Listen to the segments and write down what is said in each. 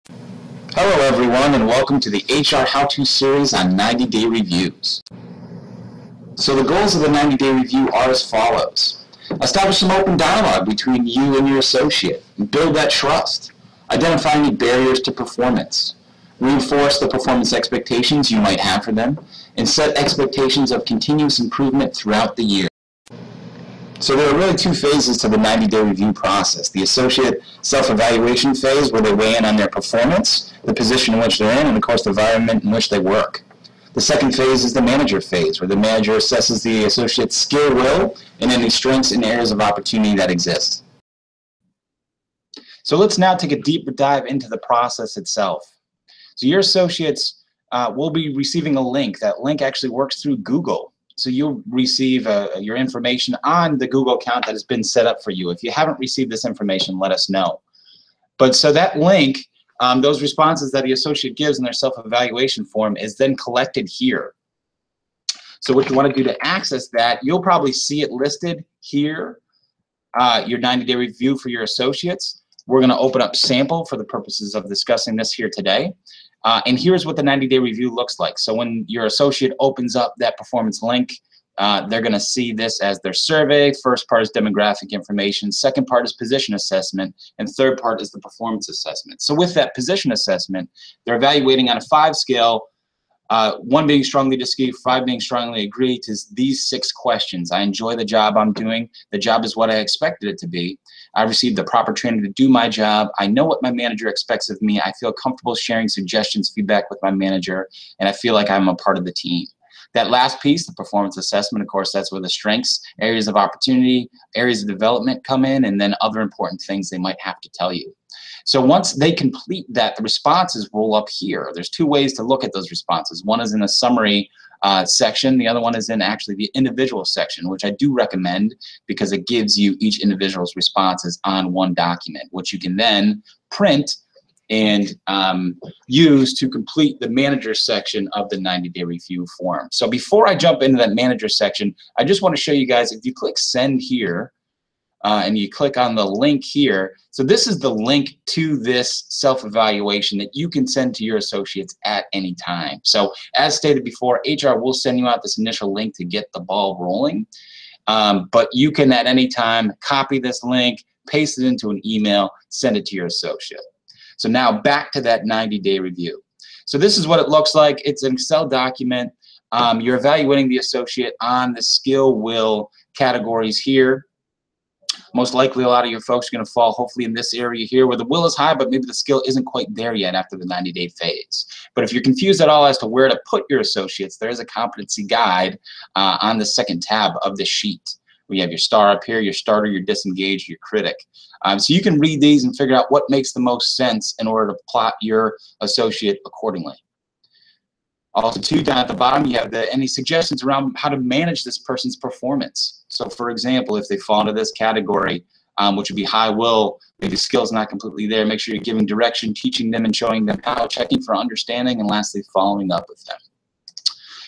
Hello everyone, and welcome to the HR How-To series on 90-day reviews. So the goals of the 90-day review are as follows. Establish some open dialogue between you and your associate, and build that trust. Identify any barriers to performance. Reinforce the performance expectations you might have for them, and set expectations of continuous improvement throughout the year. So there are really two phases to the 90-day review process. The associate self-evaluation phase, where they weigh in on their performance, the position in which they're in, and of course the environment in which they work. The second phase is the manager phase, where the manager assesses the associate's skill, will, and any strengths and areas of opportunity that exist. So let's now take a deeper dive into the process itself. So your associates will be receiving a link. That link actually works through Google. So you'll receive your information on the Google account that has been set up for you. If you haven't received this information, let us know. But so that link, those responses that the associate gives in their self-evaluation form is then collected here. So what you want to do to access that, you'll probably see it listed here, your 90-day review for your associates. We're going to open up sample for the purposes of discussing this here today. And here's what the 90-day review looks like. So when your associate opens up that performance link, they're going to see this as their survey. First part is demographic information. Second part is position assessment. And third part is the performance assessment. So with that position assessment, they're evaluating on a 5 scale, 1 being strongly disagree, 5 being strongly agree, to these 6 questions. I enjoy the job I'm doing. The job is what I expected it to be. I received the proper training to do my job. I know what my manager expects of me. I feel comfortable sharing suggestions, feedback with my manager, and I feel like I'm a part of the team. That last piece, the performance assessment, of course, that's where the strengths, areas of opportunity, areas of development come in, and then other important things they might have to tell you. So once they complete that, the responses roll up here. There's 2 ways to look at those responses. One is in the summary section. The other one is in actually the individual section, which I do recommend because it gives you each individual's responses on one document, which you can then print and use to complete the manager section of the 90-day review form. So before I jump into that manager section, I just want to show you guys, if you click send here, and you click on the link here, so this is the link to this self-evaluation that you can send to your associates at any time. So as stated before, HR will send you out this initial link to get the ball rolling, but you can at any time copy this link, paste it into an email, send it to your associate. So now back to that 90-day review. So this is what it looks like. It's an Excel document. You're evaluating the associate on the skill, will categories here. Most likely a lot of your folks are going to fall hopefully in this area here where the will is high, but maybe the skill isn't quite there yet after the 90-day phase. But if you're confused at all as to where to put your associates, there is a competency guide on the second tab of the sheet. We have your star up here, your starter, your disengaged, your critic. So you can read these and figure out what makes the most sense in order to plot your associate accordingly. Also, too, down at the bottom, you have any suggestions around how to manage this person's performance. So, for example, if they fall into this category, which would be high will, maybe skills not completely there, make sure you're giving direction, teaching them and showing them how, checking for understanding, and lastly, following up with them.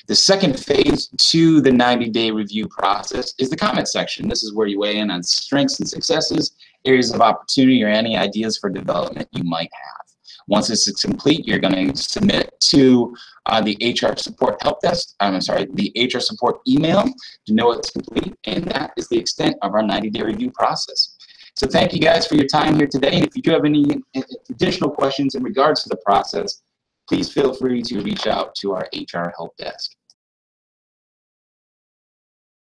The second phase to the 90-day review process is the comment section. This is where you weigh in on strengths and successes, areas of opportunity, or any ideas for development you might have. Once this is complete, you're going to submit it to the HR support help desk, the HR support email to know it's complete, and that is the extent of our 90-day review process. So thank you guys for your time here today, and if you do have any additional questions in regards to the process, please feel free to reach out to our HR help desk.